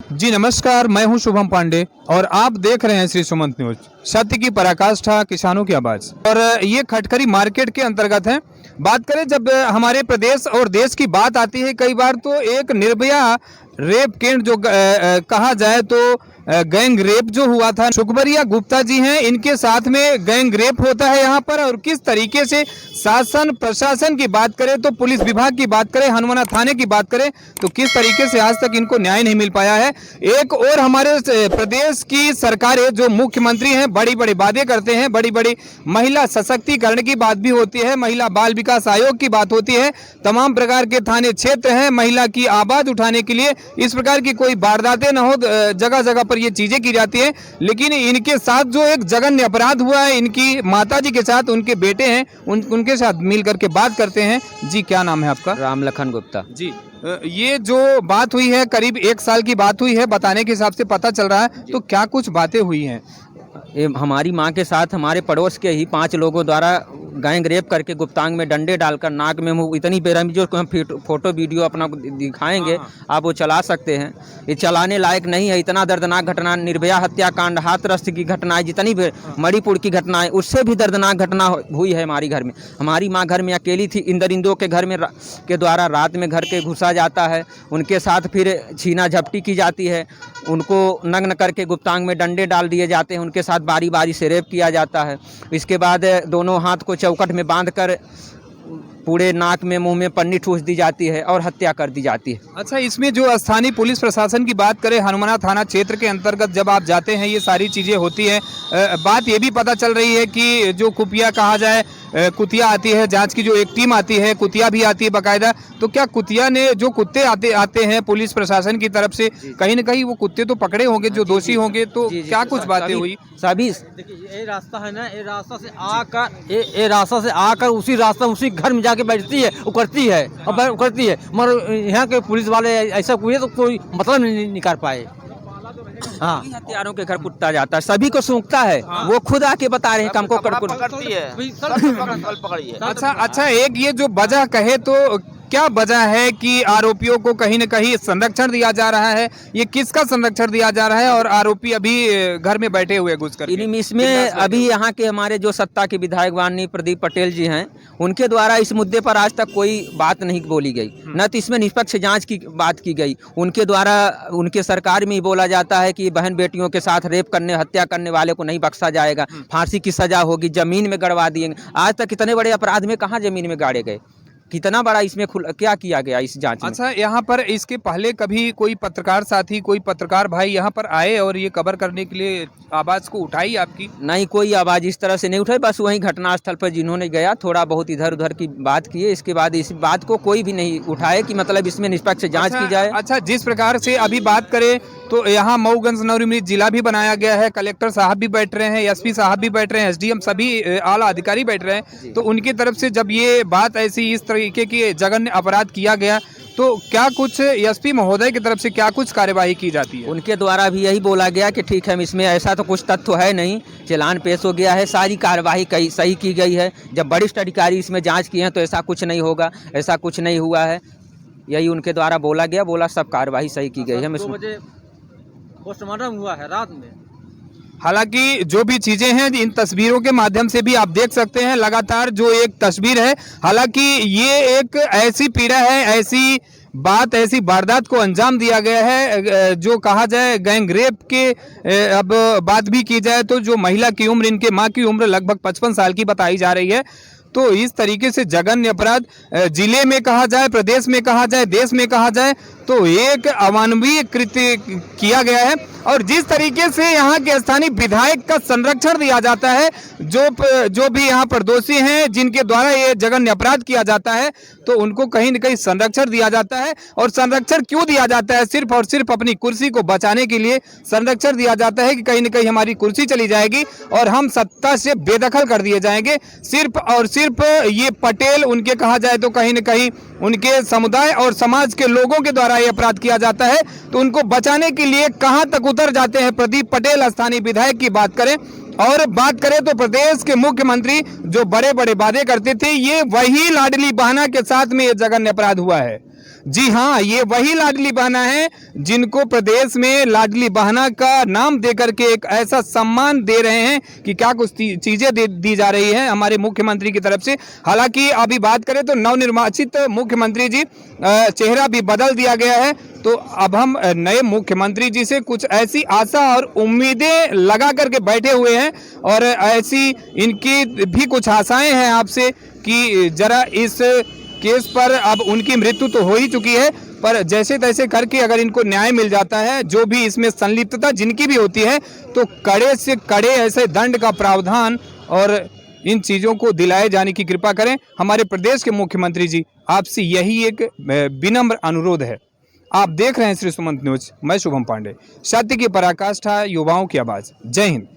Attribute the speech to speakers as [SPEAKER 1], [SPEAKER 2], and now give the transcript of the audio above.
[SPEAKER 1] जी नमस्कार, मैं हूं शुभम पांडे और आप देख रहे हैं श्री सुमंत न्यूज। सत्य की पराकाष्ठा, किसानों की आवाज। और ये खटखरी मार्केट के अंतर्गत है। बात करें जब हमारे प्रदेश और देश की बात आती है, कई बार तो एक निर्भया रेप केंद्र जो कहा जाए तो गैंग रेप जो हुआ था, सुखबरिया गुप्ता जी हैं, इनके साथ में गैंग रेप होता है यहाँ पर। और किस तरीके से शासन प्रशासन की बात करें तो पुलिस विभाग की बात करें, हनुमाना थाने की बात करें तो किस तरीके से आज तक इनको न्याय नहीं मिल पाया है। एक और हमारे प्रदेश की सरकारें जो मुख्यमंत्री हैं बड़ी बड़ी बातें करते हैं, बड़ी बड़ी महिला सशक्तिकरण की बात भी होती है, महिला बाल विकास आयोग की बात होती है, तमाम प्रकार के थाने क्षेत्र हैं महिला की आवाज उठाने के लिए। इस प्रकार की कोई वारदातें न हो, जगह जगह पर ये चीजें की जाती है। लेकिन इनके साथ जो एक जघन्य अपराध हुआ है, इनकी माताजी के साथ उनके बेटे हैं, उनके साथ मिल करके बात करते हैं। जी क्या नाम है आपका?
[SPEAKER 2] राम लखन गुप्ता
[SPEAKER 1] जी ये जो बात हुई है करीब 1 साल की बात हुई है, बताने के हिसाब से पता चल रहा है, तो क्या कुछ बातें हुई हैं?
[SPEAKER 2] हमारी मां के साथ हमारे पड़ोस के ही 5 लोगों द्वारा गैंग रेप करके गुप्तांग में डंडे डालकर नाक में मुंह, इतनी बेरहमी जो हम फोटो वीडियो अपना दिखाएंगे, आप वो चला सकते हैं। ये चलाने लायक नहीं है। इतना दर्दनाक घटना, निर्भया हत्याकांड, हाथरस की घटनाएं, जितनी भी मणिपुर की घटनाएं, उससे भी दर्दनाक घटना हुई है हमारी घर में। हमारी माँ घर में अकेली थी। इंदरिंदो के घर में के द्वारा रात में घर के घुसा जाता है, उनके साथ फिर छीना झपटी की जाती है, उनको नग्न करके गुप्तांग में डंडे डाल दिए जाते हैं, उनके साथ बारी बारी से रेप किया जाता है। इसके बाद दोनों हाथ को चौकट में बांधकर पूरे नाक में मुंह में पन्नी ठूस दी जाती है और हत्या कर दी जाती है।
[SPEAKER 1] अच्छा, इसमें जो स्थानीय पुलिस प्रशासन की बात करें, हनुमाना थाना क्षेत्र के अंतर्गत जब आप जाते हैं ये सारी चीज़ें होती हैं। बात ये भी पता चल रही है कि जो कुपिया कहा जाए, कुतिया आती है, जांच की जो एक टीम आती है, कुतिया भी आती है बाकायदा। तो क्या कुतिया ने जो कुत्ते आते हैं पुलिस प्रशासन की तरफ से, कहीं ना कहीं वो कुत्ते तो पकड़े होंगे जो दोषी होंगे, तो क्या कुछ बातें हुई?
[SPEAKER 2] सभी
[SPEAKER 3] देखिए ये रास्ता है ना, ये रास्ता से आकर उसी रास्ता उसी घर में जाके बैठती है, उकरती है और उकरती है। मगर यहाँ के पुलिस वाले ऐसा हुए तो कोई मतलब नहीं निकाल पाए। हाँ,
[SPEAKER 2] हत्यारों के घर कुत्ता जाता है, सभी को सूंघता है। वो खुद आके बता रहे हैं कि हमको
[SPEAKER 3] पकड़ती है।
[SPEAKER 1] अच्छा, एक ये जो वजह कहे तो क्या वजह है कि आरोपियों को कहीं न कहीं संरक्षण दिया जा रहा है? ये किसका संरक्षण दिया जा रहा है और आरोपी अभी घर में बैठे हुए घुसकर?
[SPEAKER 2] इसमें अभी यहाँ के हमारे जो सत्ता के विधायक माननीय प्रदीप पटेल जी हैं, उनके द्वारा इस मुद्दे पर आज तक कोई बात नहीं बोली गई, न तो इसमें निष्पक्ष जांच की बात की गई। उनके द्वारा उनके सरकार में ही बोला जाता है कि बहन बेटियों के साथ रेप करने, हत्या करने वाले को नहीं बख्शा जाएगा, फांसी की सजा होगी, जमीन में गड़वा दिएंगे। आज तक इतने बड़े अपराध में कहाँ जमीन में गाड़े गए? कितना बड़ा इसमें क्या किया गया इस जांच में?
[SPEAKER 1] अच्छा, यहाँ पर इसके पहले कभी कोई पत्रकार साथी, कोई पत्रकार भाई यहाँ पर आए और ये कवर करने के लिए आवाज को उठाई आपकी?
[SPEAKER 2] नहीं, कोई आवाज इस तरह से नहीं उठाई। बस वहीं घटनास्थल पर जिन्होंने गया थोड़ा बहुत इधर उधर की बात की है, इसके बाद इस बात को कोई भी नहीं उठाए कि मतलब इसमें निष्पक्ष जांच की जाए।
[SPEAKER 1] अच्छा, जिस प्रकार से अभी बात करें तो यहाँ मऊगंज नवनिर्मित जिला भी बनाया गया है, कलेक्टर साहब भी बैठ रहे हैं, एसपी साहब भी बैठ रहे हैं, एसडीएम सभी आला अधिकारी बैठ रहे हैं। तो उनकी तरफ से जब ये बात ऐसी इस तरीके की जघन्य अपराध किया गया, तो क्या कुछ एसपी महोदय की तरफ से क्या कुछ कार्यवाही की जाती है?
[SPEAKER 2] उनके द्वारा भी यही बोला गया कि ठीक है, इसमें ऐसा तो कुछ तथ्य है नहीं, चालान पेश हो गया है, सारी कार्यवाही सही की गई है। जब वरिष्ठ अधिकारी इसमें जांच किए हैं तो ऐसा कुछ नहीं होगा, ऐसा कुछ नहीं हुआ है, यही उनके द्वारा बोला गया। बोला सब कार्यवाही सही की गई है।
[SPEAKER 3] 2 बजे पोस्टमार्टम हुआ है रात में।
[SPEAKER 1] हालांकि जो भी चीजें हैं इन तस्वीरों के माध्यम से भी आप देख सकते हैं, लगातार जो एक तस्वीर है, हालांकि ये एक ऐसी पीड़ा है, ऐसी बात, ऐसी वारदात को अंजाम दिया गया है जो कहा जाए गैंग रेप के। अब बात भी की जाए तो जो महिला की उम्र, इनके माँ की उम्र लगभग 55 साल की बताई जा रही है। तो इस तरीके से जघन्य अपराध जिले में कहा जाए, प्रदेश में कहा जाए, देश में कहा जाए तो एक अमानवीय कृत्य किया गया है। और जिस तरीके से यहाँ के स्थानीय विधायक का संरक्षण दिया जाता है, जो भी यहाँ पर दोषी हैं जिनके द्वारा ये जघन्य अपराध किया जाता है, तो उनको कहीं न कहीं संरक्षण दिया जाता है। और संरक्षण क्यों दिया जाता है? सिर्फ और सिर्फ अपनी कुर्सी को बचाने के लिए संरक्षण दिया जाता है कि कहीं न कहीं हमारी कुर्सी चली जाएगी और हम सत्ता से बेदखल कर दिए जाएंगे। सिर्फ और सिर्फ ये पटेल, उनके कहा जाए तो कहीं न कहीं उनके समुदाय और समाज के लोगों के द्वारा ये अपराध किया जाता है, तो उनको बचाने के लिए कहां तक उतर जाते हैं प्रदीप पटेल, स्थानीय विधायक की बात करें। और बात करें तो प्रदेश के मुख्यमंत्री जो बड़े बड़े वादे करते थे, ये वही लाडली बहना के साथ में ये जघन्य अपराध हुआ है। जी हाँ, ये वही लाडली बहना है जिनको प्रदेश में लाडली बहना का नाम देकर के एक ऐसा सम्मान दे रहे हैं कि क्या कुछ चीजें दी जा रही है हमारे मुख्यमंत्री की तरफ से। हालांकि अभी बात करें तो नवनिर्वाचित मुख्यमंत्री जी चेहरा भी बदल दिया गया है, तो अब हम नए मुख्यमंत्री जी से कुछ ऐसी आशा और उम्मीदें लगा करके बैठे हुए हैं और ऐसी इनकी भी कुछ आशाएं हैं आपसे कि जरा इस केस पर अब उनकी मृत्यु तो हो ही चुकी है, पर जैसे तैसे करके अगर इनको न्याय मिल जाता है, जो भी इसमें संलिप्तता जिनकी भी होती है, तो कड़े से कड़े ऐसे दंड का प्रावधान और इन चीज़ों को दिलाए जाने की कृपा करें। हमारे प्रदेश के मुख्यमंत्री जी, आपसे यही एक विनम्र अनुरोध है। आप देख रहे हैं श्री सुमंत न्यूज, मैं शुभम पांडे, सत्य की पराकाष्ठा, युवाओं की आवाज़। जय हिंद।